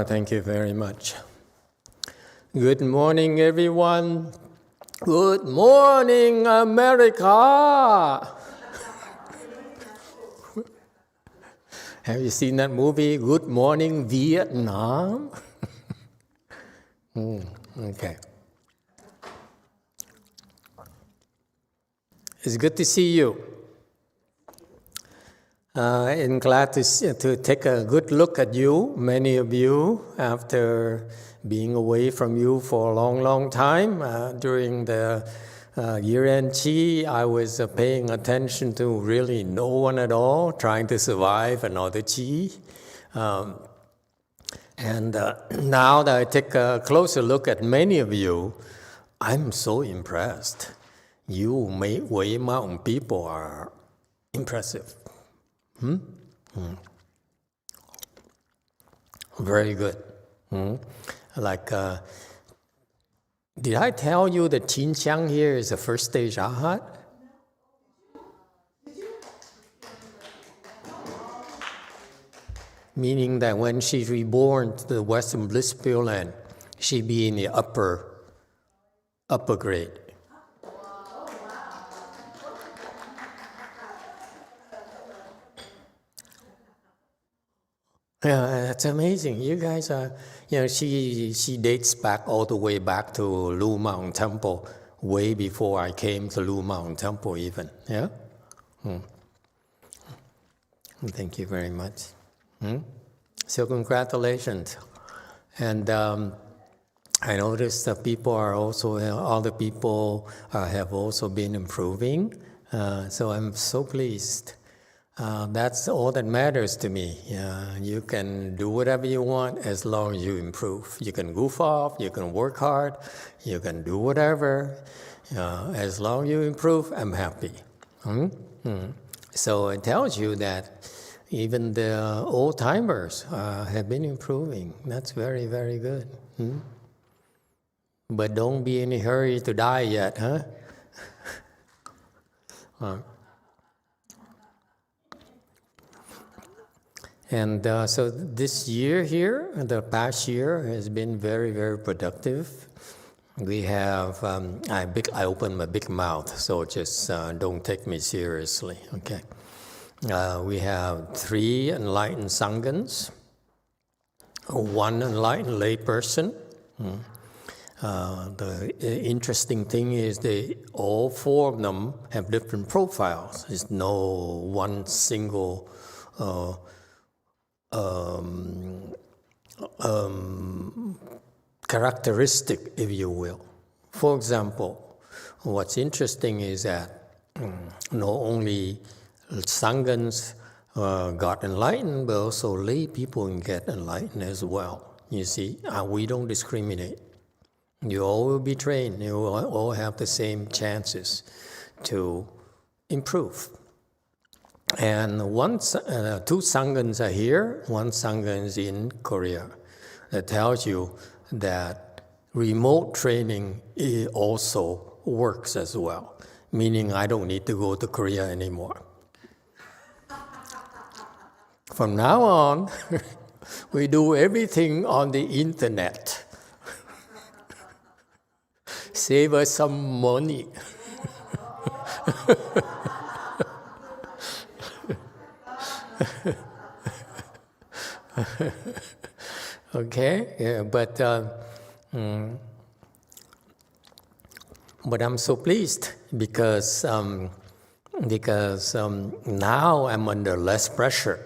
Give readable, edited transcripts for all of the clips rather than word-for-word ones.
Thank you very much. Good morning, everyone. Good morning, America. Have you seen that movie, Good Morning, Vietnam? Okay. It's good to see you. I'm glad to take a good look at you, many of you, after being away from you for a long, long time. During the year-end Qi, I was paying attention to really no one at all, trying to survive another Qi. And now that I take a closer look at many of you, I'm so impressed. You Wei Mountain people are impressive. Very good. Like, did I tell you that Qinxiang here is the first stage Arhat? Meaning that when she's reborn to the Western Bliss Pureland, she'll be in the upper grade. Yeah, that's amazing. You guys are, she dates back all the way back to Lu Mountain Temple, way before I came to Lu Mountain Temple even, yeah? Thank you very much. So congratulations. And I noticed that people are also, other people have also been improving. So I'm so pleased. That's all that matters to me. You can do whatever you want as long as you improve. You can goof off, you can work hard, you can do whatever. As long as you improve, I'm happy. So it tells you that even the old-timers have been improving. That's very, very good. But don't be in a hurry to die yet, huh? And so this year here, the past year, has been very, very productive. We have, I open my big mouth, so just don't take me seriously, okay? We have 3 enlightened Sanghas, 1 enlightened layperson. The interesting thing is all 4 of them have different profiles. There's no one single characteristic, if you will. For example, what's interesting is that not only Sanghas got enlightened, but also lay people can get enlightened as well. You see, we don't discriminate. You all will be trained. You all have the same chances to improve. And 2 Sanghas are here, 1 Sangha is in Korea. That tells you that remote training also works as well, meaning I don't need to go to Korea anymore. From now on, we do everything on the internet. Save us some money. Okay, yeah, but I'm so pleased because now I'm under less pressure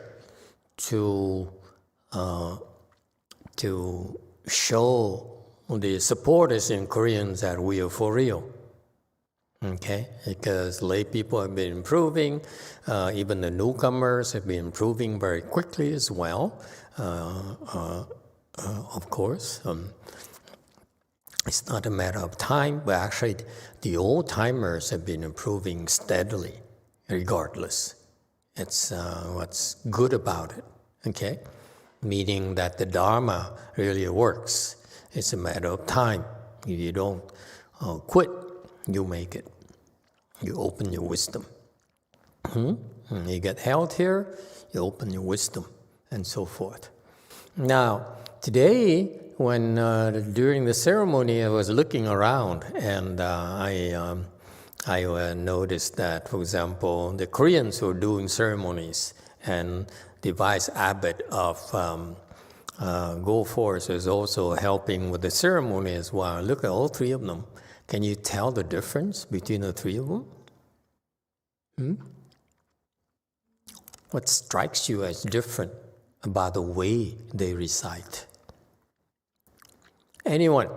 to show the supporters in Koreans that we are for real. Okay, because lay people have been improving, even the newcomers have been improving very quickly as well. Of course, it's not a matter of time, but actually the old-timers have been improving steadily, regardless. It's what's good about it, okay? Meaning that the dharma really works. It's a matter of time. If you don't quit, you make it. You open your wisdom. You get healthier, you open your wisdom, and so forth. Now, today, when during the ceremony, I was looking around, and I noticed that, for example, the Koreans who are doing ceremonies, and the vice abbot of Go Force is also helping with the ceremony as well. Look at all three of them. Can you tell the difference between the three of them? What strikes you as different about the way they recite? Anyone?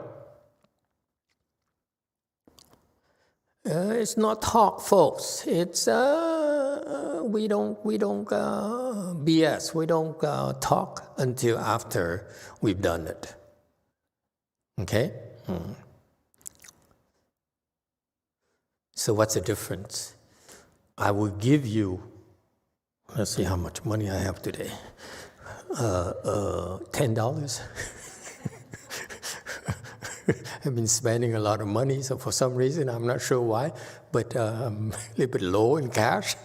It's not talk, folks. It's we don't BS. We don't talk until after we've done it. Okay. So what's the difference? I will give you. Let's see how much money I have today. $10. I've been spending a lot of money, so for some reason, I'm not sure why, but a little bit low in cash.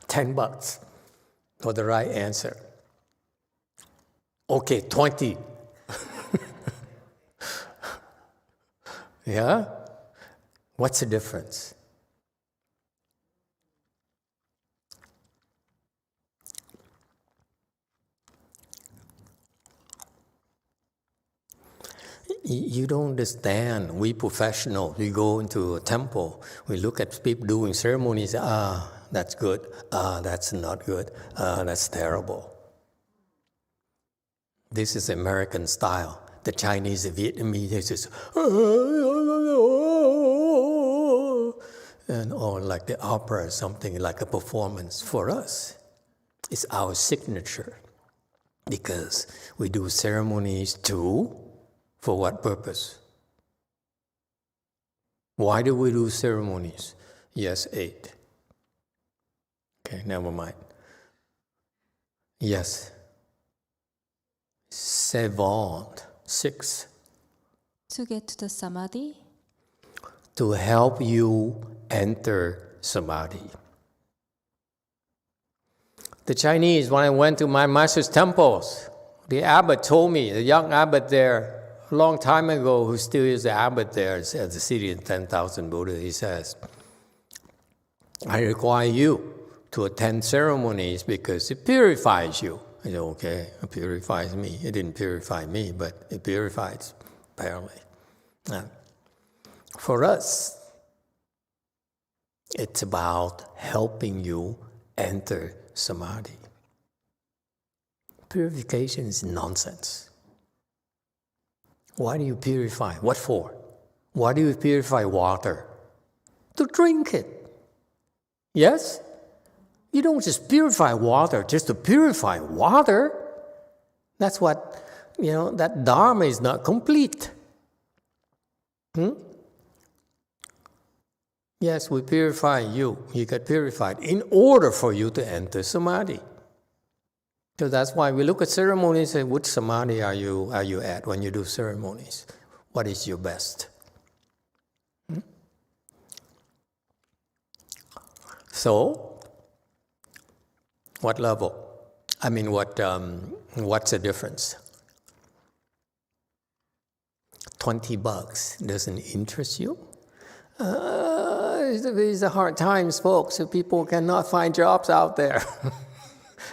$10 for the right answer. Okay, 20. Yeah? What's the difference? You don't understand. We professionals, we go into a temple, we look at people doing ceremonies, that's good, that's not good, that's terrible. This is American style. The Chinese, the Vietnamese, they just, and or like the opera or something, like a performance. For us, it's our signature, because we do ceremonies too. For what purpose? Why do we do ceremonies? Yes, 8. Okay, never mind. Yes. 7, 6. To get to the samadhi? To help you enter samadhi. The Chinese, when I went to my master's temples, the abbot told me, the young abbot there, a long time ago, who still is the abbot there at the city of 10,000 Buddha, he says, I require you to attend ceremonies because it purifies you. I said, okay, it purifies me. It didn't purify me, but it purifies, apparently. For us, it's about helping you enter samadhi. Purification is nonsense. Why do you purify? What for? Why do you purify water? To drink it. Yes? You don't just purify water just to purify water. That's what, that dharma is not complete. Yes, we purify you. You get purified in order for you to enter samadhi. So that's why we look at ceremonies and say, which samadhi are you at when you do ceremonies? What is your best? So, what level? I mean, what's the difference? $20 doesn't interest you? These are hard times, folks. So people cannot find jobs out there.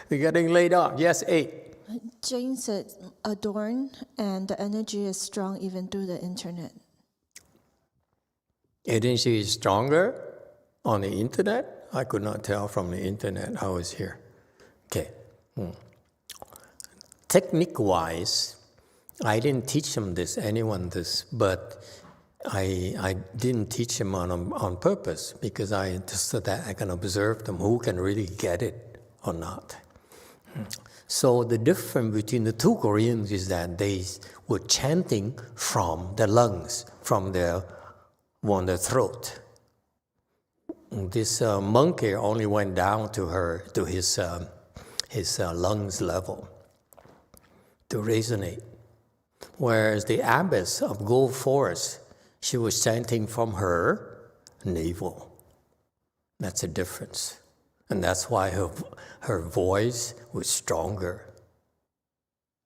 They're getting laid off. Yes, 8. Jane said, adorn, and the energy is strong even through the internet. Energy is stronger on the internet? I could not tell from the internet. I was here. Okay. Technique-wise, I didn't teach anyone this, but I didn't teach them on purpose, because I just so that I can observe them who can really get it or not. So the difference between the two Koreans is that they were chanting from the lungs, from their throat. This monkey only went down to his lungs level to resonate. Whereas the abbess of Gold Forest, she was chanting from her navel. That's a difference. And that's why her voice was stronger.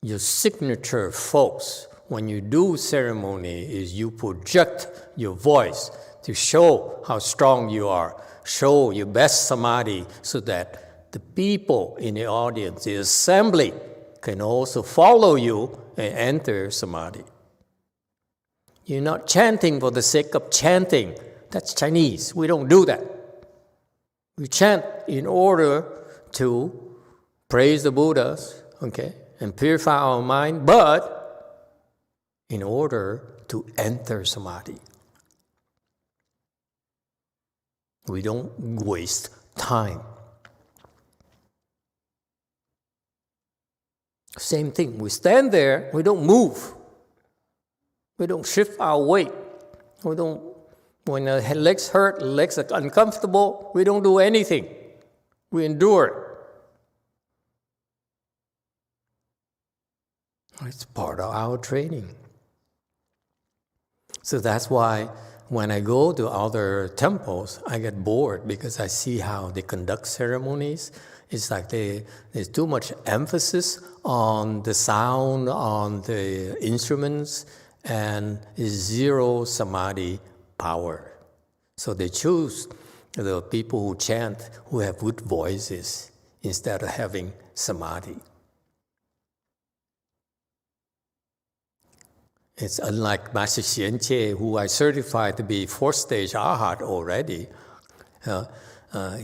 your signature, folks, when you do ceremony, is you project your voice to show how strong you are, show your best samadhi, so that the people in the audience, the assembly, can also follow you and enter samadhi. You're not chanting for the sake of chanting. That's Chinese. We don't do that. We chant in order to praise the Buddhas, okay, and purify our mind, but in order to enter samadhi. We don't waste time. Same thing. We stand there, we don't move. We don't shift our weight. We don't, when the legs hurt, legs are uncomfortable, we don't do anything. We endure it. It's part of our training. So that's why when I go to other temples, I get bored because I see how they conduct ceremonies. It's like there's too much emphasis on the sound, on the instruments, and zero samadhi power. So they choose the people who chant, who have good voices, instead of having samadhi. It's unlike Master Xianqie, who I certified to be fourth stage arhat already.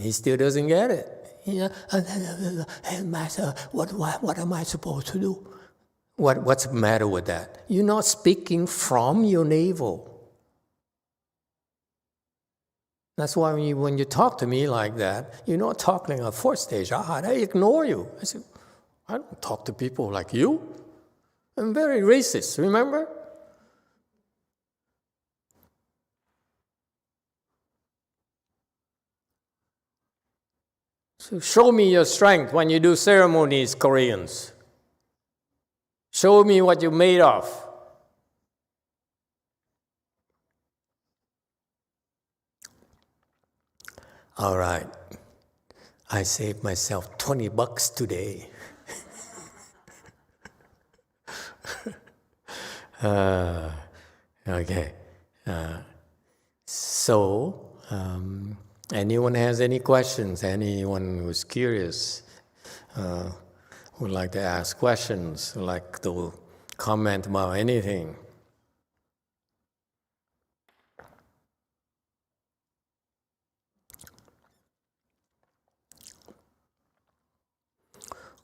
He still doesn't get it. Hey, Master, what am I supposed to do? What's the matter with that? You're not speaking from your navel. That's why when you talk to me like that, you're not talking a fourth stage arhat. I ignore you. I say, I don't talk to people like you. I'm very racist, remember? So show me your strength when you do ceremonies, Koreans. Show me what you're made of. All right. I saved myself $20 today. Okay. Anyone has any questions? Anyone who's curious, would like to ask questions, would like to comment about anything?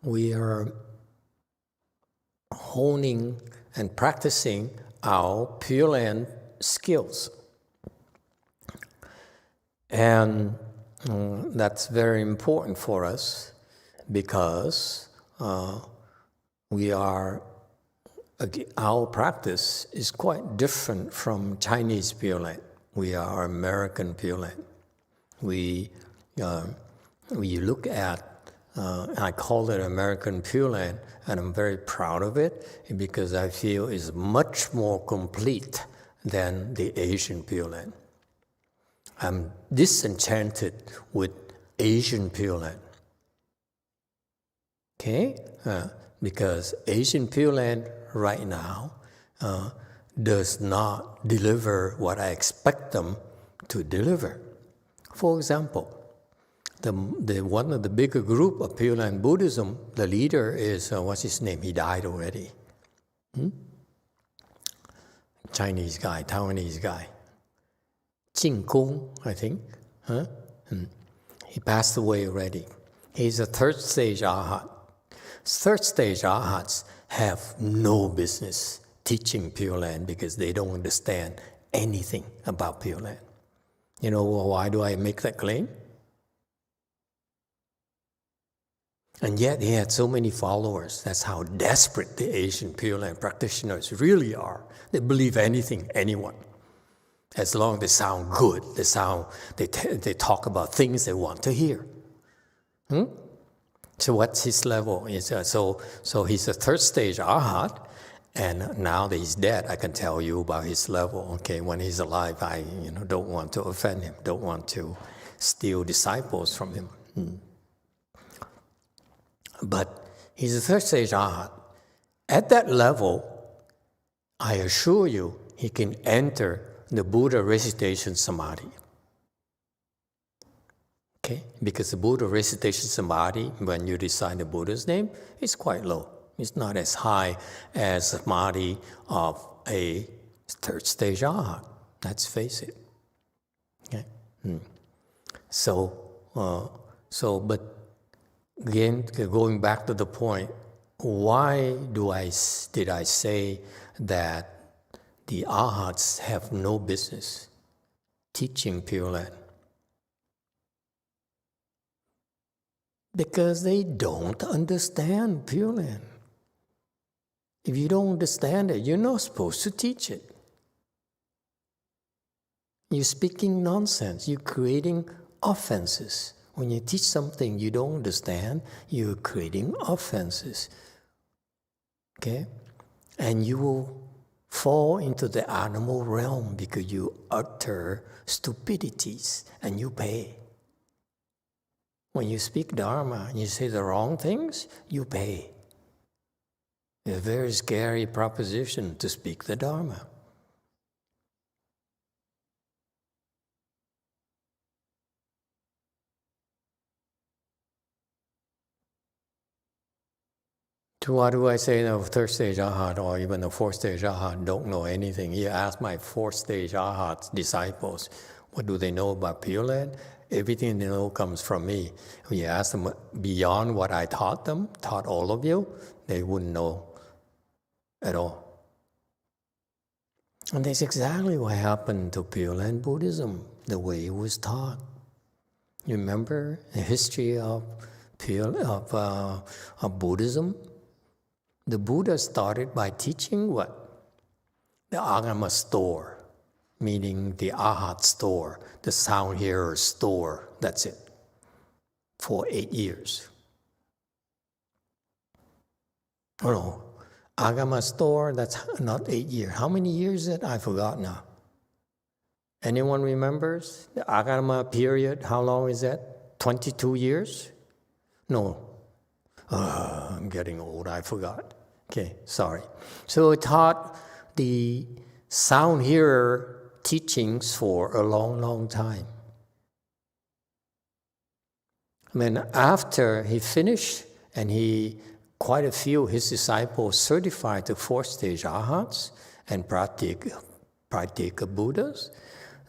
We are honing and practicing our pureland skills. And that's very important for us because our practice is quite different from Chinese pureland. We are American pureland. We look at, I call it American pureland, and I'm very proud of it because I feel it's much more complete than the Asian pureland. I'm disenchanted with Asian pureland. Okay? Because Asian pureland right now does not deliver what I expect them to deliver. For example, one of the bigger group of pureland Buddhism, the leader is, what's his name? He died already. Chinese guy, Taiwanese guy. Jing Gong, I think. He passed away already. He's a third stage arhat. Third stage arhats have no business teaching pureland because they don't understand anything about pureland. You know why do I make that claim? And yet he had so many followers. That's how desperate the Asian pureland practitioners really are. They believe anything, anyone. As long as they sound good, they talk about things they want to hear. So what's his level? So he's a third stage arhat, and now that he's dead, I can tell you about his level. Okay, when he's alive, I don't want to offend him, don't want to steal disciples from him. But he's a third stage arhat, At that level, I assure you, he can enter the Buddha recitation samadhi. Okay? Because the Buddha recitation samadhi, when you recite the Buddha's name, is quite low. It's not as high as samadhi of a third stage arhat. Let's face it. Okay? But again, going back to the point, why did I say that the arhats have no business teaching Pure Land? Because they don't understand Pure Land. If you don't understand it, you're not supposed to teach it. You're speaking nonsense. You're creating offenses. When you teach something you don't understand, you're creating offenses. Okay? And you will fall into the animal realm because you utter stupidities and you pay. When you speak dharma and you say the wrong things, you pay. It's a very scary proposition to speak the dharma. So why do I say the third stage arhat or even the fourth stage arhat don't know anything? You ask my fourth stage arhat disciples, what do they know about Pure Land? Everything they know comes from me. When you ask them beyond what I taught them, taught all of you, they wouldn't know at all. And that's exactly what happened to Pure Land Buddhism, the way it was taught. You remember the history of Buddhism? The Buddha started by teaching what? The Agama store, meaning the Arhat store, the sound hearer store. That's it. For 8 years. Oh no, Agama store, that's not 8 years. How many years is it? I forgot now. Anyone remembers? The Agama period, how long is that? 22 years? No. I'm getting old, I forgot. Okay, sorry. So it taught the sound hearer teachings for a long, long time. And then after he finished, and quite a few his disciples certified the fourth stage arhats and pratyeka Buddhas,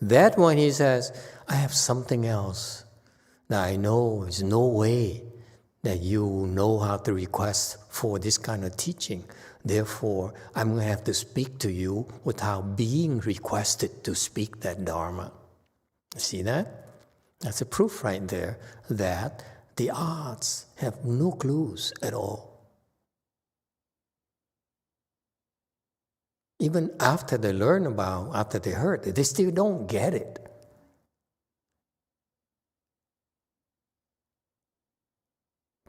that when he says, I have something else that I know there's no way that you know how to request for this kind of teaching. Therefore, I'm going to have to speak to you without being requested to speak that dharma. See that? That's a proof right there that the arts have no clues at all. Even after they learn after they heard it, they still don't get it.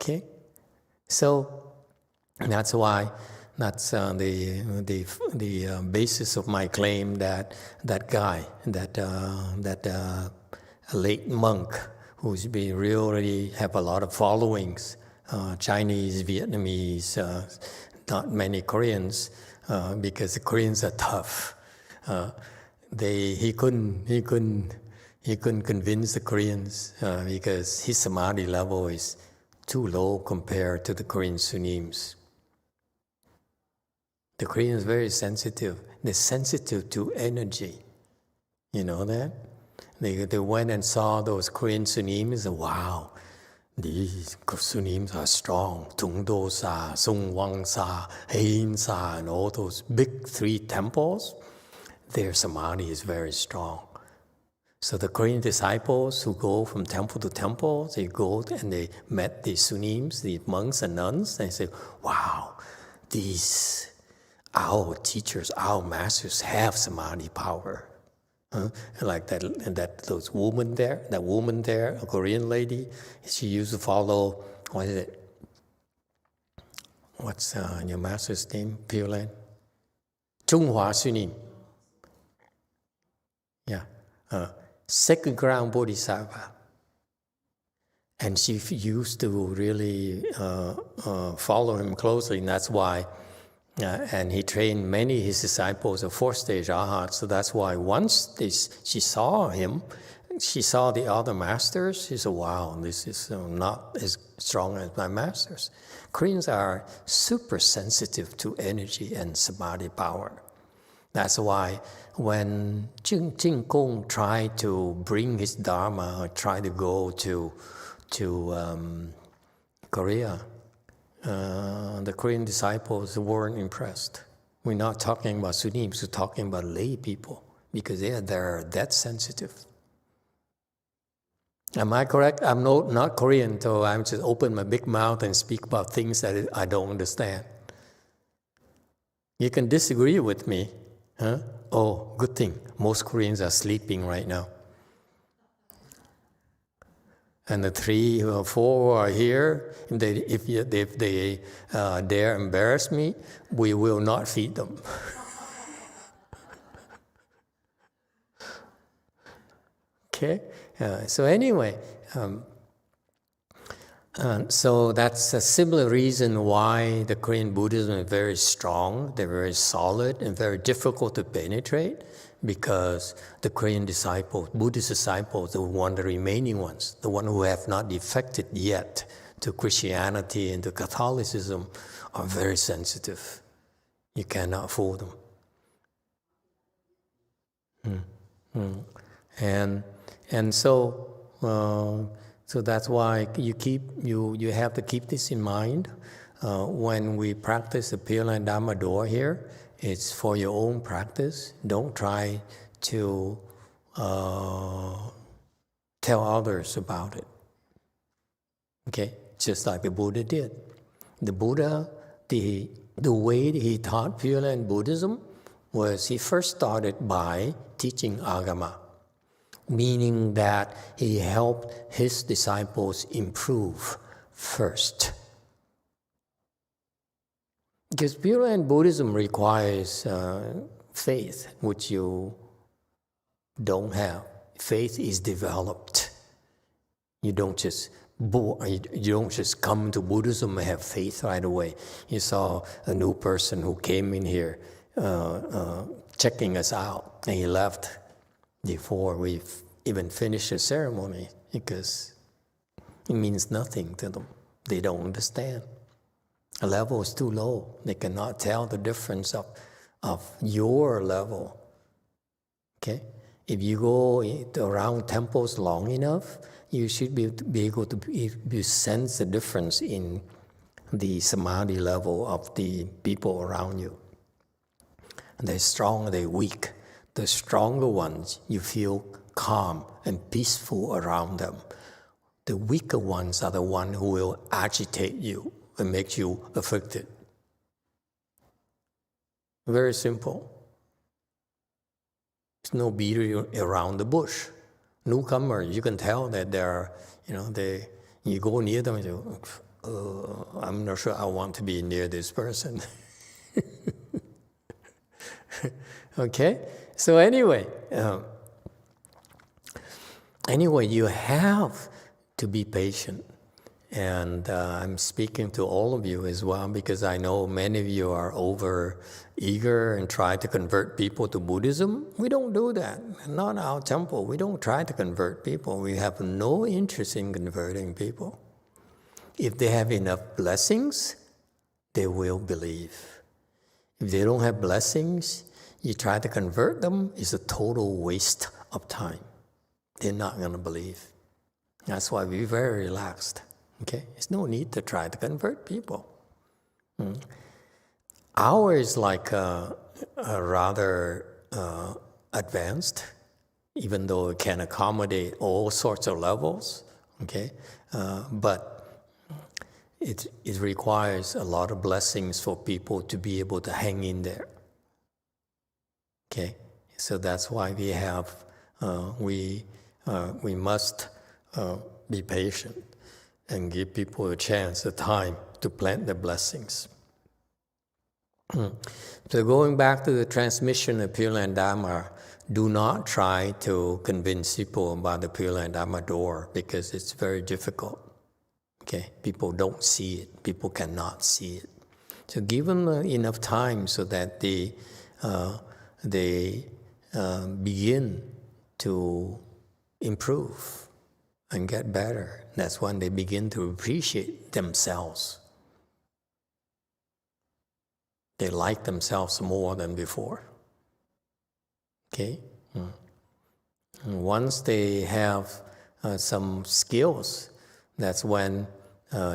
Okay? So that's why that's the basis of my claim that late monk who's been really have a lot of followings, Chinese, Vietnamese, not many Koreans, because the Koreans are tough. He couldn't convince the Koreans because his samadhi level is too low compared to the Korean Sunims. The Koreans are very sensitive. They're sensitive to energy. You know that? They went and saw those Korean Sunims and wow, these Sunims are strong. Tungdo Sa, Sung Wang Sa, Hein Sa, and all those big 3 temples, their samadhi is very strong. So the Korean disciples who go from temple to temple, they go and they met the Sunims, the monks and nuns, and they say, wow, our teachers, our masters have samadhi power. Like those woman there, a Korean lady, she used to follow, what is it? What's your master's name, Pure Land? Chunghwa Sunim. Yeah. Second ground Bodhisattva. And she used to really follow him closely, and that's why And he trained many of his disciples of fourth stage arhats. So that's why once she saw him, she saw the other masters. She said, wow, this is not as strong as my masters. Koreans are super sensitive to energy and samadhi power. That's why when Jing Kong tried to bring his dharma, or tried to go to Korea, the Korean disciples weren't impressed. We're not talking about Sunims, we're talking about lay people, because they're that sensitive. Am I correct? I'm not Korean, so I'm just open my big mouth and speak about things that I don't understand. You can disagree with me. Huh? Oh, good thing. Most Koreans are sleeping right now. And the 3 or 4 who are here, if they dare embarrass me, we will not feed them. Okay? So anyway, so that's a similar reason why the Korean Buddhism is very strong, they're very solid, and very difficult to penetrate, because the Korean disciples, Buddhist disciples, the remaining ones, the ones who have not defected yet to Christianity and to Catholicism, are very sensitive. You cannot fool them. And so that's why you have to keep this in mind. When we practice the pureland Dharma door here, it's for your own practice. Don't try to tell others about it. Okay, just like the Buddha did. The Buddha, the way he taught pureland Buddhism was he first started by teaching agama, meaning that he helped his disciples improve first. Because pureland Buddhism requires faith, which you don't have. Faith is developed. You don't just come to Buddhism and have faith right away. You saw a new person who came in here checking us out, and he left before we even finished the ceremony, because it means nothing to them. They don't understand. The level is too low. They cannot tell the difference of your level. Okay? If you go around temples long enough, you should be able to sense the difference in the samadhi level of the people around you. They're strong, they're weak. The stronger ones, you feel calm and peaceful around them. The weaker ones are the ones who will agitate you and make you afflicted. Very simple. There's no beating around the bush. Newcomer, you can tell that they're, you go near them and you I'm not sure I want to be near this person. Okay? So anyway, you have to be patient. And I'm speaking to all of you as well, because I know many of you are over eager and try to convert people to Buddhism. We don't do that. Not our temple. We don't try to convert people. We have no interest in converting people. If they have enough blessings, they will believe. If they don't have blessings, you try to convert them, it's a total waste of time. They're not going to believe. That's why we're very relaxed. Okay? There's no need to try to convert people. Ours is like a rather advanced, even though it can accommodate all sorts of levels. Okay? But it requires a lot of blessings for people to be able to hang in there. Okay? So that's why we have, we must be patient and give people a chance, a time to plant their blessings. So going back to the transmission of pureland Dharma, do not try to convince people about the pureland Dharma door, because it's very difficult. Okay, people don't see it. People cannot see it. So give them enough time so that they begin to improve and get better. That's when they begin to appreciate themselves. They like themselves more than before. Okay? And once they have some skills, that's when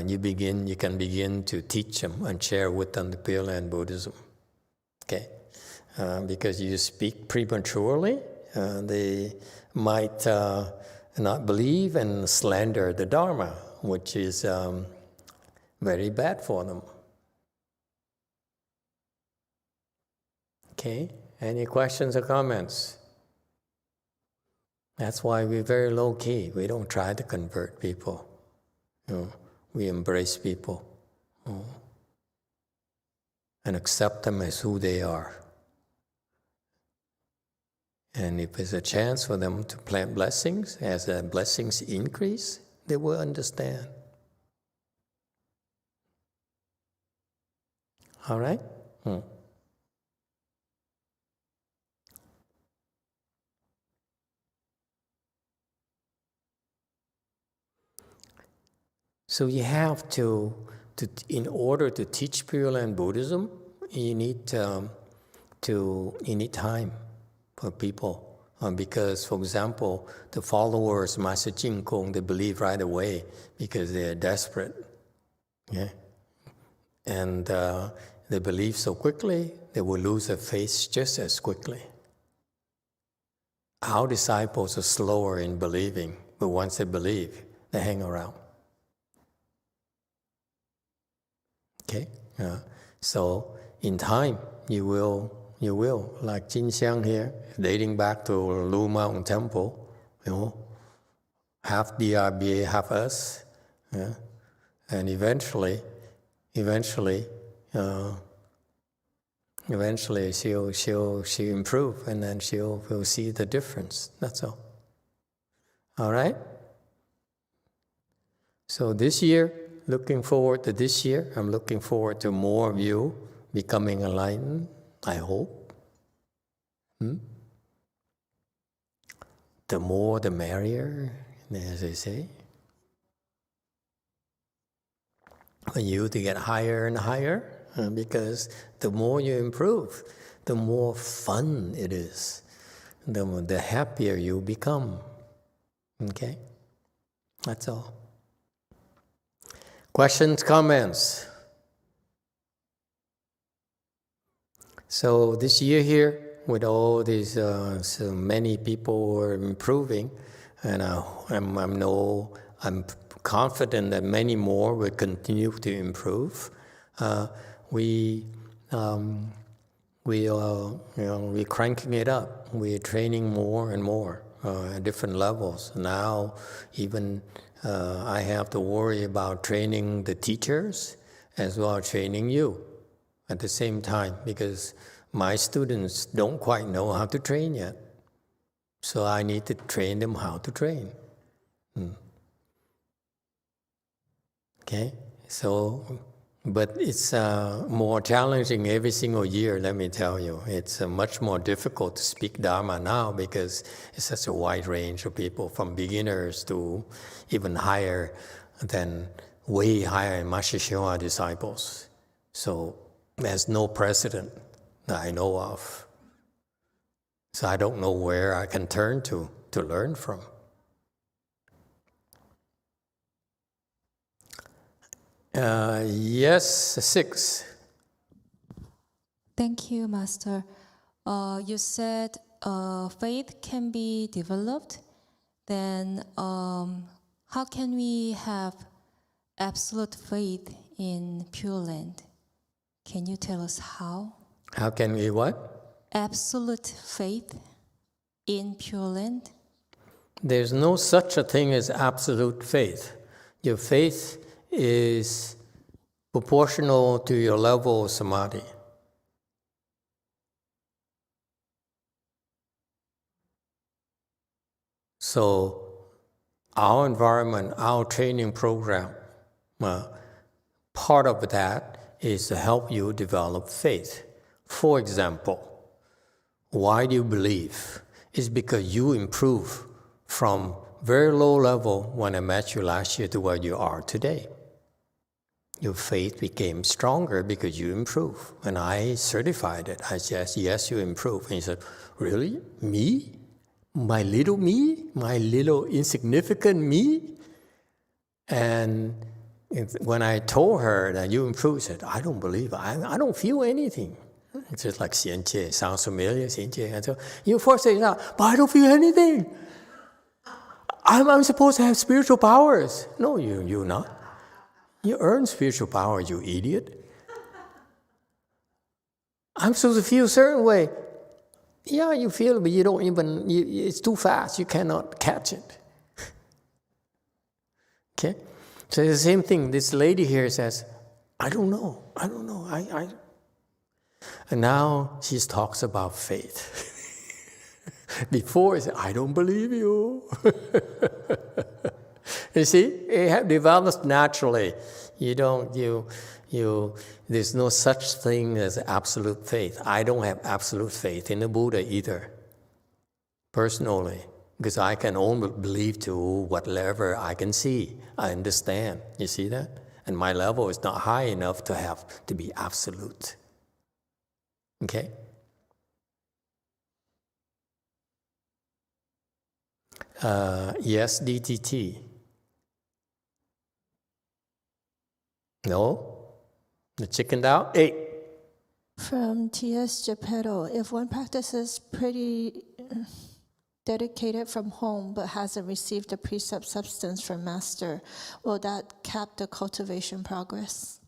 you can begin to teach them and share with them the Pureland Buddhism. Okay? Because you speak prematurely, they might not believe and slander the dharma, which is very bad for them. Okay, any questions or comments? That's why we're very low key. We don't try to convert people. We embrace people and accept them as who they are. And if there's a chance for them to plant blessings, as the blessings increase, they will understand. All right? So you have to in order to teach Pureland Buddhism, you need time for people. Because, for example, the followers, Master Jin Kong, they believe right away because they're desperate. Yeah? And they believe so quickly, they will lose their faith just as quickly. Our disciples are slower in believing, but once they believe, they hang around. Okay? So in time, you will, like Jin Xiang here, dating back to Lu Mountain Temple, half DRBA, half us, and eventually she'll improve, and then we'll see the difference. That's all. All right. So this year, looking forward to this year. I'm looking forward to more of you becoming enlightened. I hope. The more, the merrier, as they say. For you to get higher and higher, because the more you improve, the more fun it is, the happier you become. Okay? That's all. Questions, comments? So this year here, with all these so many people who are improving, and I'm confident that many more will continue to improve. We're cranking it up. We're training more and more at different levels. Now, even I have to worry about training the teachers as well as training you at the same time, because my students don't quite know how to train yet. So I need to train them how to train. Okay? So, but it's more challenging every single year, let me tell you. It's much more difficult to speak Dharma now because it's such a wide range of people, from beginners to even higher than, way higher Master Shua disciples. So there's no precedent that I know of. So I don't know where I can turn to learn from. Yes, 6. Thank you, Master. You said faith can be developed. Then how can we have absolute faith in Pureland? Can you tell us how? How can we what? Absolute faith in Pureland? There's no such a thing as absolute faith. Your faith is proportional to your level of samadhi. So our environment, our training program, part of that is to help you develop faith. For example, why do you believe? It's because you improve from very low level when I met you last year to where you are today. Your faith became stronger because you improved. And I certified it. I said, yes, you improved. And he said, really? Me? My little me? My little insignificant me? And when I told her that you improved, she said, I don't believe it. I don't feel anything. It's just like Xianjie. Sounds familiar, Xianjie. I said, you first say it out, but I don't feel anything. I'm supposed to have spiritual powers. No, you're not. You earn spiritual power, you idiot. I'm supposed to feel a certain way. Yeah, you feel it, but you don't even, it's too fast. You cannot catch it. Okay? So it's the same thing. This lady here says, I don't know. And now she talks about faith. Before, she said, I don't believe you. You see, it develops naturally. There's no such thing as absolute faith. I don't have absolute faith in the Buddha either, personally, because I can only believe to whatever I can see, I understand. You see that? And my level is not high enough to be absolute. Okay? Yes, DTT. No? The chickened out? 8. From T.S. Geppetto, if one practices pretty dedicated from home but hasn't received the precept substance from Master, will that cap the cultivation progress?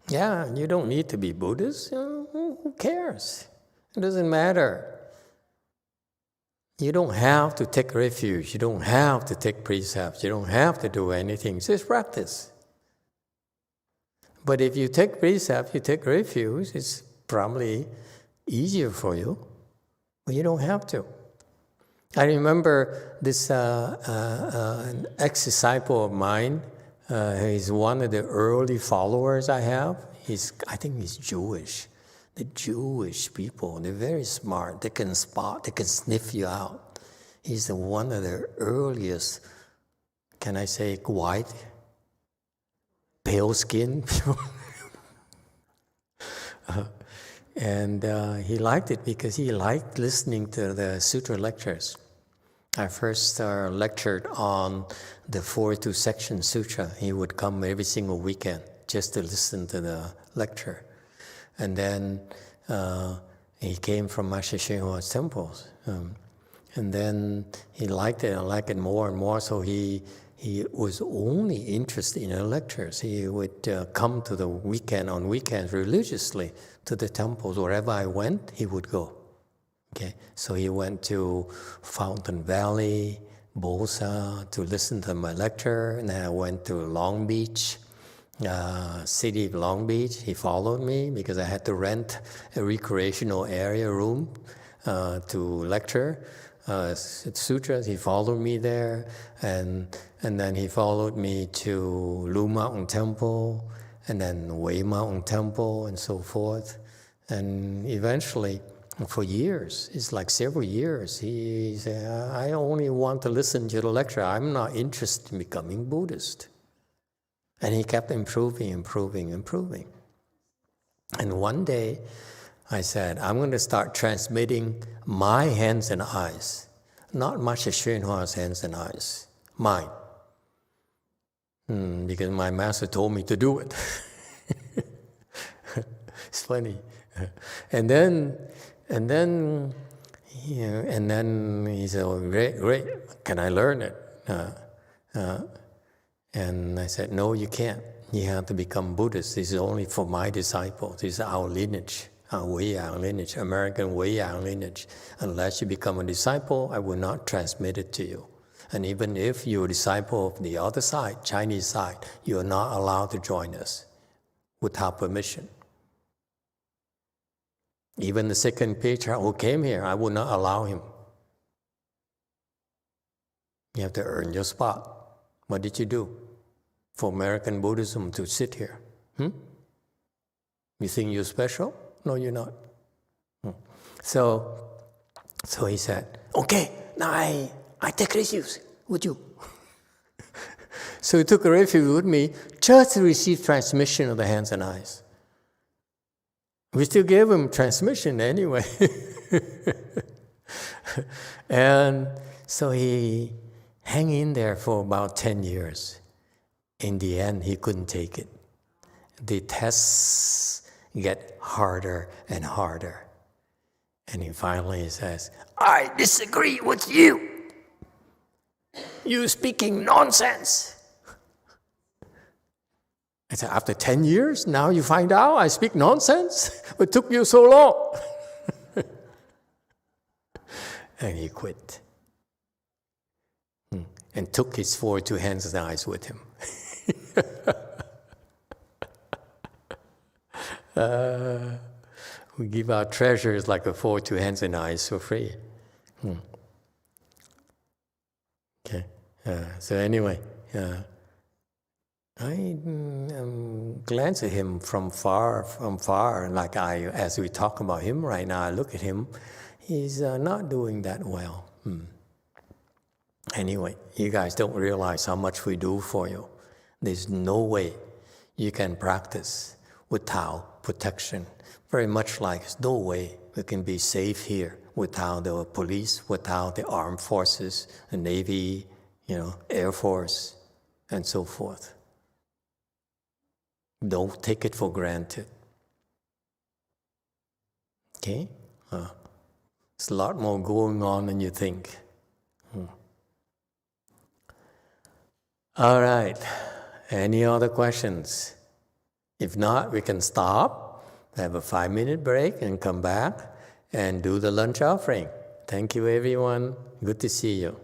Yeah, you don't need to be Buddhist. Who cares? It doesn't matter. You don't have to take refuge. You don't have to take precepts. You don't have to do anything. Just practice. But if you take precepts, you take refuge, it's probably easier for you. But you don't have to. I remember this an ex-disciple of mine. He's one of the early followers I have. I think he's Jewish. The Jewish people, they're very smart. They can spot, they can sniff you out. He's one of the earliest, can I say, white, pale skin people. And he liked it because he liked listening to the sutra lectures. I first lectured on the 42 section sutra. He would come every single weekend just to listen to the lecture. And then he came from Master Hsuan Hua's temples. And then he liked it and liked it more and more, so he was only interested in the lectures. He would come to the on weekends religiously to the temples. Wherever I went, he would go. Okay, so he went to Fountain Valley, Bosa, to listen to my lecture, and then I went to Long Beach, city of Long Beach. He followed me because I had to rent a recreational area room to lecture sutras. He followed me there, and then he followed me to Lu Mountain Temple, and then Wei Mountain Temple, and so forth. And eventually, for years, it's like several years, he said, I only want to listen to the lecture. I'm not interested in becoming Buddhist. And he kept improving. And one day, I said, I'm going to start transmitting my hands and eyes, not Master Hsuan Hua's hands and eyes, mine. Because my master told me to do it. It's funny. And then he said, oh, great, can I learn it? And I said, no, you can't. You have to become Buddhist. This is only for my disciples. This is our lineage, our Weiyang lineage, American Weiyang lineage. Unless you become a disciple, I will not transmit it to you. And even if you're a disciple of the other side, Chinese side, you are not allowed to join us without permission. Even the second patriarch who came here, I would not allow him. You have to earn your spot. What did you do for American Buddhism to sit here? You think you're special? No, you're not. So he said, okay, now I take refuge with you. So he took a refuge with me just to receive transmission of the hands and eyes. We still gave him transmission anyway. And so he hung in there for about 10 years. In the end, he couldn't take it. The tests get harder and harder. And he finally says, I disagree with you. You're speaking nonsense. I said, after 10 years, now you find out I speak nonsense? What took you so long? And he quit. And took his 42 hands and eyes with him. We give our treasures like a 42 hands and eyes for free. Okay. So anyway, I glance at him from far, like as we talk about him right now, I look at him, he's not doing that well. Anyway, you guys don't realize how much we do for you. There's no way you can practice without protection. Very much like there's no way we can be safe here without the police, without the armed forces, the Navy, Air Force, and so forth. Don't take it for granted. Okay? There's a lot more going on than you think. All right. Any other questions? If not, we can stop, have a 5-minute break, and come back and do the lunch offering. Thank you, everyone. Good to see you.